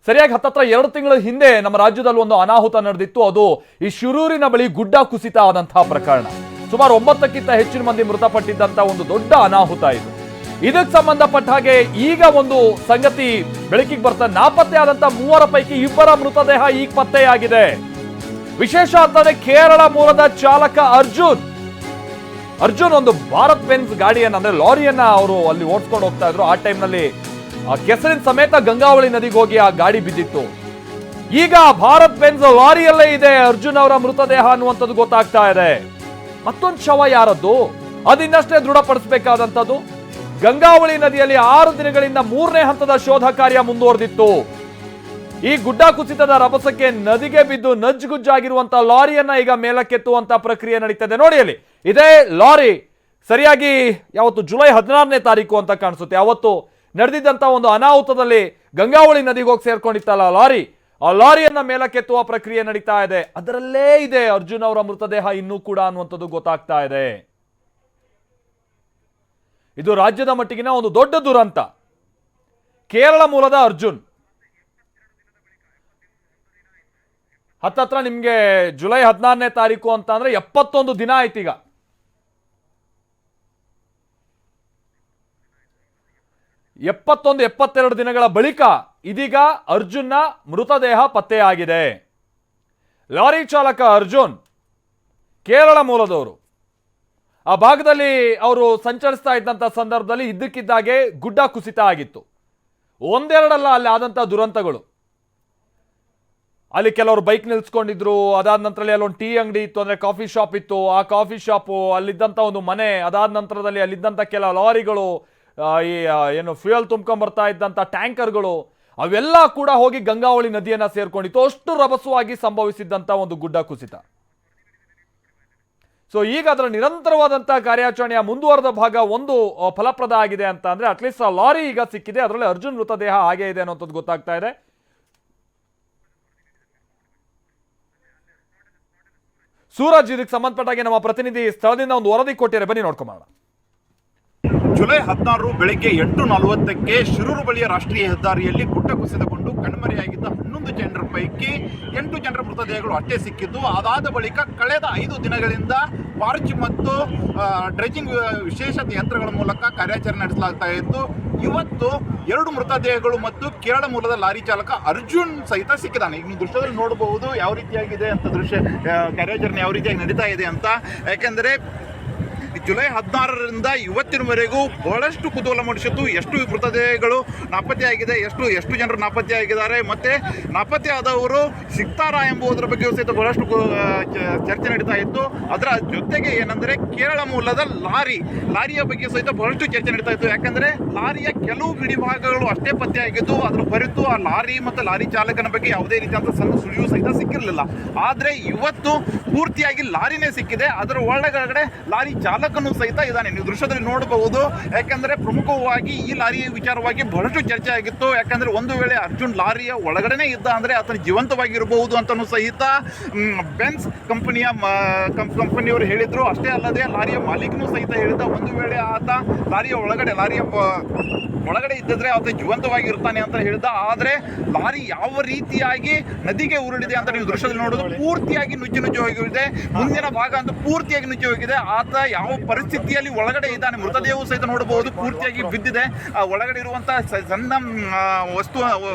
ಸರಿಯಾಗಿ ಹತ್ತತ್ರ 2 ತಿಂಗಳ ಹಿಂದೆ ನಮ್ಮ ರಾಜ್ಯದಲ್ಲಿ ಒಂದು ಅನಾಹುತ ನಡೆದಿತ್ತು. ಅದು ಈ ಶಿರೂರಿನ ಬಳಿ ಗುಡ್ಡ ಕುಸಿತ ಆದಂತಹ ಪ್ರಕರಣ. ಸುಮಾರು 9ಕ್ಕಿಂತ ಹೆಚ್ಚಿನ ಮಂದಿ ಮೃತಪಟ್ಟಿದ್ದಂತ ಒಂದು ದೊಡ್ಡ ಅನಾಹುತ ಇದು. ಇದಕ್ಕೆ ಸಂಬಂಧಪಟ್ಟ ಹಾಗೆ ಈಗ ಒಂದು ಸಂಗತಿ ಬೆಳಕಿಗೆ ಬರ್ತಾ ನಾಪತ್ತೆ ಆದಂತ 3 ಪೈಕಿ 2 ಮೃತದೇಹ ಈಗ ಪತ್ತೆಯಾಗಿದೆ. ವಿಶೇಷ ಅಂತಂದ್ರೆ ಕೇರಳ ಮೂಲದ ಚಾಲಕ ಅರ್ಜುನ್ ಒಂದು ಭಾರತ್ ಬೆನ್ಸ್ ಗಾಡಿಯನ್ನ ಅಂದ್ರೆ ಲಾರಿಯನ್ನ ಅವರು ಅಲ್ಲಿ ಓಡಿಸ್ಕೊಂಡು ಹೋಗ್ತಾ ಇದ್ರು. ಆ ಟೈಮ್ನಲ್ಲಿ ಕೆಸರಿನ ಸಮೇತ ಗಂಗಾವಳಿ ನದಿಗೆ ಹೋಗಿ ಆ ಗಾಡಿ ಬಿದ್ದಿತ್ತು. ಈಗ ಭಾರತ್ ಬೆನ್ಸ್ ಲಾರಿಯಲ್ಲೇ ಇದೆ ಅರ್ಜುನ್ ಅವರ ಮೃತದೇಹ ಅನ್ನುವಂಥದ್ದು ಗೊತ್ತಾಗ್ತಾ ಇದೆ. ಮತ್ತೊಂದು ಶವ ಯಾರದ್ದು ಅದಿನ್ನಷ್ಟೇ ದೃಢಪಡಿಸಬೇಕಾದಂಥದ್ದು. ಗಂಗಾವಳಿ ನದಿಯಲ್ಲಿ 6 ದಿನಗಳಿಂದ 3ನೇ ಹಂತದ ಶೋಧ ಕಾರ್ಯ ಮುಂದುವರೆದಿತ್ತು. ಈ ಗುಡ್ಡ ಕುಸಿತದ ರಭಸಕ್ಕೆ ನದಿಗೆ ಬಿದ್ದು ನಜ್ಜುಗುಜ್ಜಾಗಿರುವಂತಹ ಲಾರಿಯನ್ನ ಈಗ ಮೇಲಕ್ಕೆತ್ತುವಂತ ಪ್ರಕ್ರಿಯೆ ನಡೀತದೆ. ನೋಡಿ ಅಲ್ಲಿ ಇದೇ ಲಾರಿ ಸರಿಯಾಗಿ ಯಾವತ್ತು ಜುಲೈ 16ನೇ ತಾರೀಕು ಅಂತ ಕಾಣಿಸುತ್ತೆ. ಅವತ್ತು ನಡೆದಿದ್ದಂತ ಒಂದು ಅನಾಹುತದಲ್ಲಿ ಗಂಗಾವಳಿ ನದಿಗೆ ಹೋಗಿ ಸೇರ್ಕೊಂಡಿತ್ತಲ್ಲ ಲಾರಿ, ಆ ಲಾರಿಯನ್ನ ಮೇಲಕ್ಕೆತ್ತುವ ಪ್ರಕ್ರಿಯೆ ನಡೀತಾ ಇದೆ. ಅದರಲ್ಲೇ ಇದೆ ಅರ್ಜುನ್ ಅವರ ಮೃತದೇಹ ಇನ್ನೂ ಕೂಡ ಅನ್ನುವಂಥದ್ದು ಗೊತ್ತಾಗ್ತಾ ಇದೆ. ಇದು ರಾಜ್ಯದ ಮಟ್ಟಿಗಿನ ಒಂದು ದೊಡ್ಡ ದುರಂತ. ಕೇರಳ ಮೂಲದ ಅರ್ಜುನ್ ಹತ್ತತ್ರ ನಿಮ್ಗೆ ಜುಲೈ 16ನೇ ತಾರೀಕು ಅಂತ ಅಂದ್ರೆ 71 ದಿನ ಆಯ್ತು. ಈಗ 72 ದಿನಗಳ ಬಳಿಕ ಇದೀಗ ಅರ್ಜುನ್ನ ಮೃತದೇಹ ಪತ್ತೆಯಾಗಿದೆ. ಲಾರಿ ಚಾಲಕ ಅರ್ಜುನ್ ಕೇರಳ ಮೂಲದವರು. ಆ ಭಾಗದಲ್ಲಿ ಅವರು ಸಂಚರಿಸ್ತಾ ಇದ್ದಂಥ ಸಂದರ್ಭದಲ್ಲಿ ಇದ್ದಕ್ಕಿದ್ದಾಗೆ ಗುಡ್ಡ ಕುಸಿತ ಆಗಿತ್ತು. ಒಂದೆರಡಲ್ಲ ಅಲ್ಲಿ ಆದಂಥ ದುರಂತಗಳು. ಅಲ್ಲಿ ಕೆಲವರು ಬೈಕ್ ನಿಲ್ಸ್ಕೊಂಡಿದ್ರು. ಅದಾದ ನಂತರದಲ್ಲಿ ಅಲ್ಲೊಂದು ಟೀ ಅಂಗಡಿ ಇತ್ತು, ಅಂದ್ರೆ ಕಾಫಿ ಶಾಪ್ ಇತ್ತು. ಆ ಕಾಫಿ ಶಾಪು, ಅಲ್ಲಿದ್ದಂಥ ಒಂದು ಮನೆ, ಅದಾದ ನಂತರದಲ್ಲಿ ಅಲ್ಲಿದ್ದಂಥ ಕೆಲ ಲಾರಿಗಳು, ಈ ಏನು ಫ್ಯೂಯಲ್ ತುಂಬ್ಕೊಂಡ್ಬರ್ತಾ ಇದ್ದಂಥ ಟ್ಯಾಂಕರ್ಗಳು, ಅವೆಲ್ಲ ಕೂಡ ಹೋಗಿ ಗಂಗಾವಳಿ ನದಿಯನ್ನ ಸೇರ್ಕೊಂಡಿತ್ತು. ಅಷ್ಟು ರಭಸವಾಗಿ ಸಂಭವಿಸಿದ್ದಂಥ ಒಂದು ಗುಡ್ಡ ಕುಸಿತ. ಸೊ ಈಗ ಅದರ ನಿರಂತರವಾದಂತಹ ಕಾರ್ಯಾಚರಣೆಯ ಮುಂದುವರೆದ ಭಾಗ ಒಂದು ಫಲಪ್ರದ ಆಗಿದೆ ಅಂತ ಅಂದ್ರೆ ಅಟ್ಲೀಸ್ಟ್ ಆ ಲಾರಿ ಈಗ ಸಿಕ್ಕಿದೆ. ಅದರಲ್ಲಿ ಅರ್ಜುನ್ ಮೃತದೇಹ ಹಾಗೆ ಇದೆ ಅನ್ನೋಂಥದ್ದು ಗೊತ್ತಾಗ್ತಾ ಇದೆ. ಸೂರಜ್ ಇದಕ್ಕೆ ಸಂಬಂಧಪಟ್ಟಾಗೆ ನಮ್ಮ ಪ್ರತಿನಿಧಿ ಸ್ಥಳದಿಂದ ಒಂದು ವರದಿ ಕೊಟ್ಟಿದ್ದಾರೆ, ಬನ್ನಿ ನೋಡ್ಕೊಂಬೋಣ. ಜುಲೈ 16 ಬೆಳಗ್ಗೆ 8:40ಕ್ಕೆ ಶಿರೂರು ಬಳಿಯ ರಾಷ್ಟ್ರೀಯ ಹೆದ್ದಾರಿಯಲ್ಲಿ ಗುಡ್ಡ ಕುಸಿತಗೊಂಡು ಕಣ್ಮರೆಯಾಗಿದ್ದ 11 ಜನರ ಪೈಕಿ 8 ಜನರ ಮೃತದೇಹಗಳು ಅಷ್ಟೇ ಸಿಕ್ಕಿದ್ದು. ಅದಾದ ಬಳಿಕ ಕಳೆದ 5 ದಿನಗಳಿಂದ ಪಾರ್ಚ್ ಮತ್ತು ಡ್ರೆಜಿಂಗ್ ವಿಶೇಷ ಯಂತ್ರಗಳ ಮೂಲಕ ಕಾರ್ಯಾಚರಣೆ ನಡೆಸಲಾಗ್ತಾ ಇತ್ತು. ಇವತ್ತು 2 ಮೃತದೇಹಗಳು ಮತ್ತು ಕೇರಳ ಮೂಲದ ಲಾರಿ ಚಾಲಕ ಅರ್ಜುನ್ ಸಹಿತ ಸಿಕ್ಕಿದ್ದಾನೆ. ಈಗ ನೀವು ದೃಶ್ಯದಲ್ಲಿ ನೋಡಬಹುದು ಯಾವ ರೀತಿಯಾಗಿದೆ ಅಂತ, ಕಾರ್ಯಾಚರಣೆ ಯಾವ ರೀತಿಯಾಗಿ ನಡೀತಾ ಇದೆ ಅಂತ. ಯಾಕೆಂದರೆ ಜುಲೈ 16ರಿಂದ ಇವತ್ತಿನವರೆಗೂ ಬಹಳಷ್ಟು ಕುತೂಹಲ ಮೂಡಿಸಿತ್ತು. ಎಷ್ಟು ಮೃತದೇಹಗಳು ನಾಪತ್ತೆಯಾಗಿದೆ, ಎಷ್ಟು ಜನರು ನಾಪತ್ತೆಯಾಗಿದ್ದಾರೆ, ಮತ್ತೆ ನಾಪತ್ತೆ ಆದವರು ಸಿಗ್ತಾರಾ ಎಂಬುದರ ಬಗ್ಗೆ ಸಹಿತ ಬಹಳಷ್ಟು ಚರ್ಚೆ ನಡೀತಾ ಇತ್ತು. ಅದರ ಜೊತೆಗೆ ಏನಂದರೆ ಕೇರಳ ಮೂಲದ ಲಾರಿಯ ಬಗ್ಗೆ ಸಹಿತ ಬಹಳಷ್ಟು ಚರ್ಚೆ ನಡೀತಾ ಇತ್ತು. ಯಾಕಂದರೆ ಲಾರಿಯ ಕೆಲವು ಬಿಡಿಭಾಗಗಳು ಅಷ್ಟೇ ಪತ್ತೆಯಾಗಿದ್ದು, ಅದರ ಹೊರತು ಆ ಲಾರಿ ಮತ್ತು ಲಾರಿ ಚಾಲಕನ ಬಗ್ಗೆ ಯಾವುದೇ ರೀತಿಯಾದ ಸಣ್ಣ ಸುಳಿವು ಸಹಿತ ಸಿಕ್ಕಿರಲಿಲ್ಲ. ಆದರೆ ಇವತ್ತು ಪೂರ್ತಿಯಾಗಿ ಲಾರಿನೇ ಸಿಕ್ಕಿದೆ. ಅದರ ಒಳಗಡೆ ಲಾರಿ ಚಾಲಕನು ಸಹಿತ ಇದ್ದಾನೆ. ನೀವು ದೃಶ್ಯದಲ್ಲಿ ನೋಡಬಹುದು. ಯಾಕಂದ್ರೆ ಪ್ರಮುಖವಾಗಿ ಈ ಲಾರಿಯ ವಿಚಾರವಾಗಿ ಬಹಳಷ್ಟು ಚರ್ಚೆ ಆಗಿತ್ತು. ಯಾಕಂದ್ರೆ ಒಂದು ವೇಳೆ ಅರ್ಜುನ್ ಲಾರಿಯ ಒಳಗಡೆನೆ ಇದ್ದ ಅಂದ್ರೆ ಆತನ ಜೀವಂತವಾಗಿರಬಹುದು ಅಂತಲೂ ಸಹಿತ ಬೆನ್ಸ್ ಕಂಪನಿಯವರು ಹೇಳಿದ್ರು. ಅಷ್ಟೇ ಅಲ್ಲದೆ ಲಾರಿಯ ಮಾಲೀಕನು ಸಹಿತ ಹೇಳಿದ, ಒಂದು ವೇಳೆ ಆತ ಲಾರಿಯ ಒಳಗಡೆ ಇದ್ದಿದ್ರೆ ಆತ ಜೀವಂತವಾಗಿರ್ತಾನೆ ಅಂತ ಹೇಳಿದ. ಆದರೆ ಲಾರಿ ಯಾವ ರೀತಿಯಾಗಿ ನದಿಗೆ ಉರುಳಿದೆ ಅಂತ ನೀವು ದೃಶ್ಯದಲ್ಲಿ ನೋಡೋದು, ಪೂರ್ತಿಯಾಗಿ ನುಜ್ಜು ಹೋಗಿದೆ. ಮುಂದಿನ ಭಾಗ ಅಂತೂ ಪೂರ್ತಿಯಾಗಿ ನುಜ್ಜು ಹೋಗಿದೆ. ಆತ ಯಾವ ಪರಿಸ್ಥಿತಿಯಲ್ಲಿ ಒಳಗಡೆ ಇದ್ದಾನೆ, ಮೃತದೇಹವು ಸಹಿತ ನೋಡಬಹುದು ಪೂರ್ತಿಯಾಗಿ ಬಿದ್ದಿದೆ. ಒಳಗಡೆ ಇರುವಂತಹ ಸಣ್ಣ ವಸ್ತು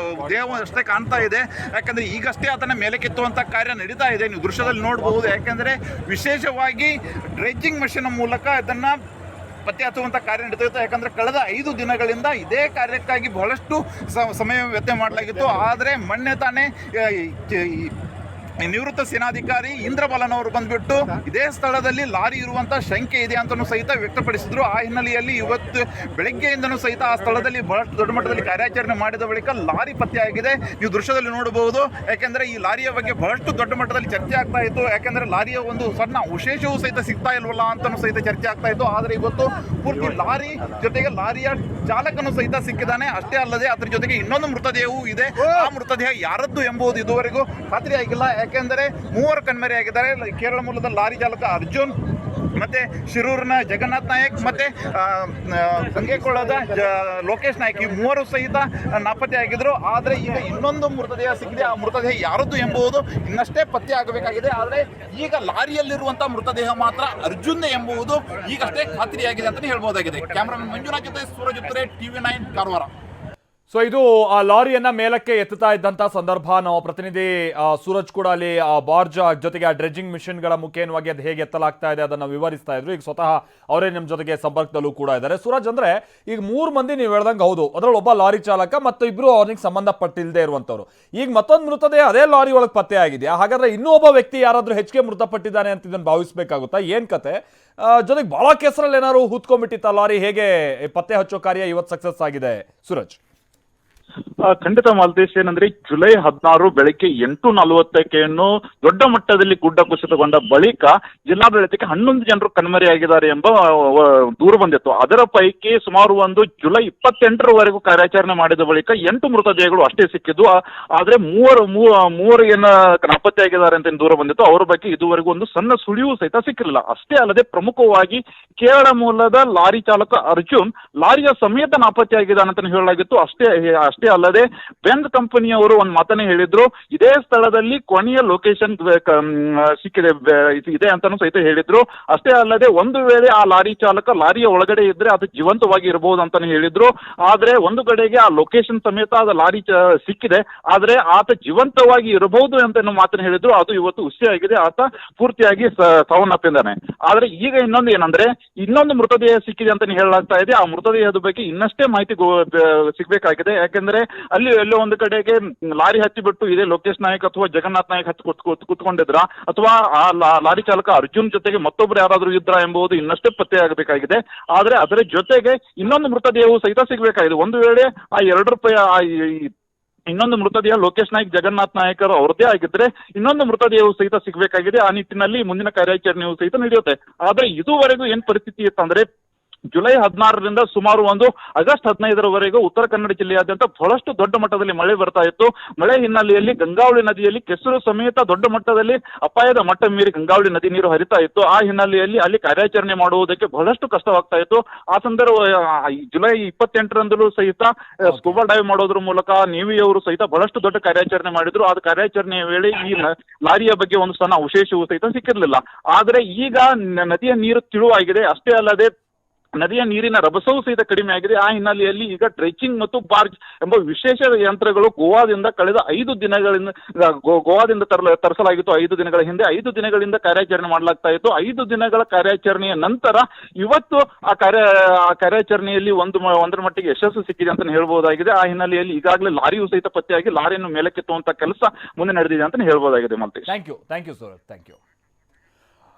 ದೇಹ ಅಷ್ಟೇ ಕಾಣ್ತಾ ಇದೆ. ಯಾಕಂದ್ರೆ ಈಗಷ್ಟೇ ಆತನ ಮೇಲೆ ಕೆತ್ತುವಂತ ಕಾರ್ಯ ನಡೀತಾ ಇದೆ. ನೀವು ದೃಶ್ಯದಲ್ಲಿ ನೋಡಬಹುದು. ಯಾಕಂದ್ರೆ ವಿಶೇಷವಾಗಿ ಡ್ರೆಜ್ಜಿಂಗ್ ಮಷಿನ್ ಮೂಲಕ ಇದನ್ನ ಪತ್ತೆ ಹಚ್ಚುವಂಥ ಕಾರ್ಯ ನಡೀತಾ. ಯಾಕಂದರೆ ಕಳೆದ 5 ದಿನಗಳಿಂದ ಇದೇ ಕಾರ್ಯಕ್ಕಾಗಿ ಬಹಳಷ್ಟು ಸಮಯ ವ್ಯತ್ಯಯ ಮಾಡಲಾಗಿತ್ತು. ಆದರೆ ಮೊನ್ನೆ ತಾನೇ ನಿವೃತ್ತ ಸೇನಾಧಿಕಾರಿ ಇಂದ್ರಬಾಲನ್ ಅವರು ಬಂದ್ಬಿಟ್ಟು ಇದೇ ಸ್ಥಳದಲ್ಲಿ ಲಾರಿ ಇರುವಂತ ಶಂಕೆ ಇದೆ ಅಂತಲೂ ಸಹಿತ ವ್ಯಕ್ತಪಡಿಸಿದ್ರು. ಆ ಹಿನ್ನೆಲೆಯಲ್ಲಿ ಇವತ್ತು ಬೆಳಗ್ಗೆಯಿಂದನೂ ಸಹಿತ ಆ ಸ್ಥಳದಲ್ಲಿ ಬಹಳಷ್ಟು ದೊಡ್ಡ ಮಟ್ಟದಲ್ಲಿ ಕಾರ್ಯಾಚರಣೆ ಮಾಡಿದ ಬಳಿಕ ಲಾರಿ ಪತ್ತೆಯಾಗಿದೆ. ನೀವು ದೃಶ್ಯದಲ್ಲಿ ನೋಡಬಹುದು. ಯಾಕೆಂದ್ರೆ ಈ ಲಾರಿಯ ಬಗ್ಗೆ ಬಹಳಷ್ಟು ದೊಡ್ಡ ಮಟ್ಟದಲ್ಲಿ ಚರ್ಚೆ ಆಗ್ತಾ ಇತ್ತು. ಯಾಕೆಂದ್ರೆ ಲಾರಿಯ ಒಂದು ಸಣ್ಣ ಅವಶೇಷವೂ ಸಹಿತ ಸಿಗ್ತಾ ಇಲ್ವಲ್ಲ ಅಂತಲೂ ಸಹಿತ ಚರ್ಚೆ ಆಗ್ತಾ ಇತ್ತು. ಆದರೆ ಇವತ್ತು ಪೂರ್ತಿ ಲಾರಿ ಜೊತೆಗೆ ಲಾರಿಯ ಚಾಲಕನು ಸಹಿತ ಸಿಕ್ಕಿದ್ದಾನೆ. ಅಷ್ಟೇ ಅಲ್ಲದೆ ಅದರ ಜೊತೆಗೆ ಇನ್ನೊಂದು ಮೃತದೇಹವೂ ಇದೆ. ಆ ಮೃತದೇಹ ಯಾರದ್ದು ಎಂಬುದು ಇದುವರೆಗೂ ಖಾತ್ರಿ ಆಗಿಲ್ಲ. ಯಾಕೆಂದರೆ 3 ಕಣ್ಮರೆಯಾಗಿದ್ದಾರೆ. ಕೇರಳ ಮೂಲದ ಲಾರಿ ಚಾಲಕ ಅರ್ಜುನ್, ಮತ್ತೆ ಶಿರೂರಿನ ಜಗನ್ನಾಥ್ ನಾಯಕ್ ಮತ್ತೆ ಸಂಗೇಕೊಳ್ಳದ ಲೋಕೇಶ್ ನಾಯಕ್, ಈ ಮೂವರು ಸಹಿತ ನಾಪತ್ತೆ ಆಗಿದ್ರು. ಆದರೆ ಈಗ ಇನ್ನೊಂದು ಮೃತದೇಹ ಸಿಕ್ಕಿದೆ. ಆ ಮೃತದೇಹ ಯಾರದ್ದು ಎಂಬುದು ಇನ್ನಷ್ಟೇ ಪತ್ತೆ ಆಗಬೇಕಾಗಿದೆ. ಆದರೆ ಈಗ ಲಾರಿಯಲ್ಲಿರುವಂತಹ ಮೃತದೇಹ ಮಾತ್ರ ಅರ್ಜುನ್ ಎಂಬುದು ಈಗಷ್ಟೇ ಖಾತ್ರಿಯಾಗಿದೆ ಅಂತ ಹೇಳ್ಬೋದಾಗಿದೆ. ಕ್ಯಾಮರಾಮನ್ ಮಂಜುನಾಥ್ ಜೊತೆ ಸೂರಜ್ ಉತ್ತರೆ, TV9 ಕಾರವಾರ. ಸೊ ಇದು ಆ ಲಾರಿಯನ್ನ ಮೇಲಕ್ಕೆ ಎತ್ತುತ್ತಾ ಇದ್ದಂತ ಸಂದರ್ಭ. ನಾವು ಪ್ರತಿನಿಧಿ ಸೂರಜ್ ಕೂಡ ಅಲ್ಲಿ ಆ ಬಾರ್ಜ್ ಜೊತೆಗೆ ಆ ಡ್ರೆಡ್ಜಿಂಗ್ ಮಿಷನ್ಗಳ ಮುಖೇನವಾಗಿ ಅದು ಹೇಗೆ ಎತ್ತಲಾಗ್ತಾ ಇದೆ ಅದನ್ನ ವಿವರಿಸ್ತಾ ಇದ್ರು. ಈಗ ಸ್ವತಃ ಅವರೇ ನಮ್ಮ ಜೊತೆಗೆ ಸಂಪರ್ಕದಲ್ಲೂ ಕೂಡ ಇದ್ದಾರೆ. ಸೂರಜ್, ಅಂದ್ರೆ ಈಗ 3 ಮಂದಿ ನೀವು ಹೇಳ್ದಂಗೆ ಹೌದು, ಅದರಲ್ಲಿ ಒಬ್ಬ ಲಾರಿ ಚಾಲಕ ಮತ್ತು ಇಬ್ರು ಅವ್ರಿಗೆ ಸಂಬಂಧಪಟ್ಟಿಲ್ಲದೆ ಇರುವಂತವ್ರು. ಈಗ ಮತ್ತೊಂದು ಮೃತದೇಹ ಅದೇ ಲಾರಿ ಒಳಗೆ ಪತ್ತೆ ಆಗಿದೆಯಾ? ಹಾಗಾದ್ರೆ ಇನ್ನೂ ಒಬ್ಬ ವ್ಯಕ್ತಿ ಯಾರಾದ್ರೂ ಹೆಚ್ಚಿಗೆ ಮೃತಪಟ್ಟಿದ್ದಾನೆ ಅಂತ ಇದನ್ನು ಭಾವಿಸ್ಬೇಕಾಗುತ್ತಾ? ಏನ್ ಕತೆ? ಜೊತೆಗೆ ಬಹಳ ಕೆಸರಲ್ಲಿ ಏನಾದ್ರು ಹೂತ್ಕೊಂಡ್ಬಿಟ್ಟಿತ್ತ ಲಾರಿ? ಹೇಗೆ ಪತ್ತೆ ಹಚ್ಚೋ ಕಾರ್ಯ ಇವತ್ತು ಸಕ್ಸಸ್ ಆಗಿದೆ ಸೂರಜ್? ಖಂಡಿತ ಮಾಲ್ತೇಶ್, ಏನಂದ್ರೆ ಜುಲೈ 16 ಬೆಳಗ್ಗೆ 8:40ಕ್ಕೆ ದೊಡ್ಡ ಮಟ್ಟದಲ್ಲಿ ಗುಡ್ಡ ಕುಸಿತಗೊಂಡ ಬಳಿಕ ಜಿಲ್ಲಾಡಳಿತಕ್ಕೆ 11 ಜನರು ಕಣ್ಮರೆಯಾಗಿದ್ದಾರೆ ಎಂಬ ದೂರು ಬಂದಿತ್ತು. ಅದರ ಪೈಕಿ ಸುಮಾರು ಜುಲೈ 28ರವರೆಗೂ ಕಾರ್ಯಾಚರಣೆ ಮಾಡಿದ ಬಳಿಕ 8 ಮೃತದೇಹಗಳು ಅಷ್ಟೇ ಸಿಕ್ಕಿದ್ದು. ಆದ್ರೆ ಮೂವರು ಏನ ನಾಪತ್ತೆಯಾಗಿದ್ದಾರೆ ಅಂತ ದೂರ ಬಂದಿತ್ತು. ಅವರ ಬಗ್ಗೆ ಇದುವರೆಗೂ ಒಂದು ಸಣ್ಣ ಸುಳಿವು ಸಹಿತ ಸಿಕ್ಕಿರಲಿಲ್ಲ. ಅಷ್ಟೇ ಅಲ್ಲದೆ ಪ್ರಮುಖವಾಗಿ ಕೇರಳ ಮೂಲದ ಲಾರಿ ಚಾಲಕ ಅರ್ಜುನ್ ಲಾರಿಯ ಸಮೇತ ನಾಪತ್ತೆಯಾಗಿದ್ದಾನೆ ಅಂತ ಹೇಳಲಾಗಿತ್ತು. ಅಷ್ಟೇ ಅಲ್ಲದೆ ಬೆಂಜ್ ಕಂಪನಿಯವರು ಒಂದು ಮಾತನ್ನೇ ಹೇಳಿದ್ರು, ಇದೇ ಸ್ಥಳದಲ್ಲಿ ಕೊನೆಯ ಲೊಕೇಶನ್ ಸಿಕ್ಕಿದೆ ಇದೆ ಅಂತಾನು ಸಹಿತ ಹೇಳಿದ್ರು. ಅಷ್ಟೇ ಅಲ್ಲದೆ ಒಂದು ವೇಳೆ ಆ ಲಾರಿ ಚಾಲಕ ಲಾರಿಯ ಒಳಗಡೆ ಇದ್ರೆ ಅದು ಜೀವಂತವಾಗಿ ಇರಬಹುದು ಅಂತಾನು ಹೇಳಿದ್ರು. ಆದ್ರೆ ಒಂದು ಕಡೆಗೆ ಆ ಲೊಕೇಶನ್ ಸಮೇತ ಅದು ಲಾರಿ ಸಿಕ್ಕಿದೆ, ಆದ್ರೆ ಆತ ಜೀವಂತವಾಗಿ ಇರಬಹುದು ಅಂತ ಮಾತನ್ನು ಹೇಳಿದ್ರು. ಅದು ಇವತ್ತು ಹುಸಿಯಾಗಿದೆ, ಆತ ಪೂರ್ತಿಯಾಗಿ ಸಾವನ್ನಪ್ಪಿದ್ದಾನೆ. ಆದ್ರೆ ಈಗ ಇನ್ನೊಂದು ಏನಂದ್ರೆ ಇನ್ನೊಂದು ಮೃತದೇಹ ಸಿಕ್ಕಿದೆ ಅಂತ ಹೇಳಲಾಗ್ತಾ ಇದೆ. ಆ ಮೃತದೇಹದ ಬಗ್ಗೆ ಇನ್ನಷ್ಟೇ ಮಾಹಿತಿ ಸಿಗ್ಬೇಕಾಗಿದೆ. ಯಾಕೆಂದ್ರೆ ಅಲ್ಲಿ ಎಲ್ಲೋ ಒಂದು ಕಡೆಗೆ ಲಾರಿ ಹತ್ತಿ ಬಿಟ್ಟು ಇದೇ ಲೋಕೇಶ್ ನಾಯಕ್ ಅಥವಾ ಜಗನ್ನಾಥ್ ನಾಯಕ್ ಹತ್ತಿ ಕುತ್ಕೊಂಡಿದ್ರ ಅಥವಾ ಆ ಲಾರಿ ಚಾಲಕ ಅರ್ಜುನ್ ಜೊತೆಗೆ ಮತ್ತೊಬ್ರು ಯಾರಾದ್ರೂ ಇದ್ರ ಎಂಬುದು ಇನ್ನಷ್ಟೇ ಪತ್ತೆ ಆಗಬೇಕಾಗಿದೆ. ಆದ್ರೆ ಅದರ ಜೊತೆಗೆ ಇನ್ನೊಂದು ಮೃತದೇಹವು ಸಹಿತ ಸಿಗಬೇಕಾಗಿದೆ. ಒಂದು ವೇಳೆ ಆ 2 ರೂಪಾಯಿ ಇನ್ನೊಂದು ಮೃತದೇಹ ಲೋಕೇಶ್ ನಾಯಕ್ ಜಗನ್ನಾಥ್ ನಾಯಕರು ಅವ್ರದ್ದೇ ಆಗಿದ್ರೆ ಇನ್ನೊಂದು ಮೃತದೇಹವು ಸಹಿತ ಸಿಗಬೇಕಾಗಿದೆ. ಆ ನಿಟ್ಟಿನಲ್ಲಿ ಮುಂದಿನ ಕಾರ್ಯಾಚರಣೆಯು ಸಹಿತ ನಡೆಯುತ್ತೆ. ಆದ್ರೆ ಇದುವರೆಗೂ ಏನ್ ಪರಿಸ್ಥಿತಿ ಇತ್ತಂದ್ರೆ ಜುಲೈ 16ರಿಂದ ಸುಮಾರು ಆಗಸ್ಟ್ 15ರವರೆಗೂ ಉತ್ತರ ಕನ್ನಡ ಜಿಲ್ಲೆಯಾದ್ಯಂತ ಬಹಳಷ್ಟು ದೊಡ್ಡ ಮಟ್ಟದಲ್ಲಿ ಮಳೆ ಬರ್ತಾ ಇತ್ತು. ಮಳೆ ಹಿನ್ನೆಲೆಯಲ್ಲಿ ಗಂಗಾವಳಿ ನದಿಯಲ್ಲಿ ಕೆಸರು ಸಮೇತ ದೊಡ್ಡ ಮಟ್ಟದಲ್ಲಿ ಅಪಾಯದ ಮಟ್ಟ ಮೀರಿ ಗಂಗಾವಳಿ ನದಿ ನೀರು ಹರಿತಾ ಇತ್ತು. ಆ ಹಿನ್ನೆಲೆಯಲ್ಲಿ ಅಲ್ಲಿ ಕಾರ್ಯಾಚರಣೆ ಮಾಡುವುದಕ್ಕೆ ಬಹಳಷ್ಟು ಕಷ್ಟವಾಗ್ತಾ ಇತ್ತು. ಆ ಸಂದರ್ಭ ಜುಲೈ 28ರಂದಲೂ ಸಹಿತ ಸ್ಕೂಬಾ ಡೈವ್ ಮಾಡೋದ್ರ ಮೂಲಕ ನೇವಿಯವರು ಸಹಿತ ಬಹಳಷ್ಟು ದೊಡ್ಡ ಕಾರ್ಯಾಚರಣೆ ಮಾಡಿದ್ರು. ಆ ಕಾರ್ಯಾಚರಣೆಯ ವೇಳೆ ಈ ಲಾರಿಯ ಬಗ್ಗೆ ಒಂದು ಸಣ್ಣ ಅವಶೇಷವೂ ಸಹಿತ ಸಿಕ್ಕಿರಲಿಲ್ಲ. ಆದ್ರೆ ಈಗ ನದಿಯ ನೀರು ತಿಳುವಾಗಿದೆ. ಅಷ್ಟೇ ಅಲ್ಲದೆ ನದಿಯ ನೀರಿನ ರಭಸವೂ ಸಹಿತ ಕಡಿಮೆ ಆಗಿದೆ. ಆ ಹಿನ್ನೆಲೆಯಲ್ಲಿ ಈಗ ಡ್ರೆಚಿಂಗ್ ಮತ್ತು ಬಾರ್ಜ್ ಎಂಬ ವಿಶೇಷ ಯಂತ್ರಗಳು ಗೋವಾದಿಂದ ಕಳೆದ 5 ದಿನಗಳಿಂದ ಗೋವಾದಿಂದ ತರಿಸಲಾಗಿತ್ತು. 5 ದಿನಗಳ ಹಿಂದೆ 5 ದಿನಗಳಿಂದ ಕಾರ್ಯಾಚರಣೆ ಮಾಡಲಾಗ್ತಾ ಇತ್ತು. 5 ದಿನಗಳ ಕಾರ್ಯಾಚರಣೆಯ ನಂತರ ಇವತ್ತು ಆ ಕಾರ್ಯಾಚರಣೆಯಲ್ಲಿ ಒಂದರ ಮಟ್ಟಿಗೆ ಯಶಸ್ಸು ಸಿಕ್ಕಿದೆ ಅಂತ ಹೇಳ್ಬಹುದಾಗಿದೆ. ಆ ಹಿನ್ನೆಲೆಯಲ್ಲಿ ಈಗಾಗಲೇ ಲಾರಿಯೂ ಸಹಿತ ಪತ್ತೆಯಾಗಿ ಲಾರಿಯನ್ನು ಮೇಲಕ್ಕೆತ್ತುವಂತ ಕೆಲಸ ಮುಂದೆ ನಡೆದಿದೆ ಅಂತ ಹೇಳ್ಬಹುದಾಗಿದೆ. ಮತ್ತೆ thank you sir, thank you.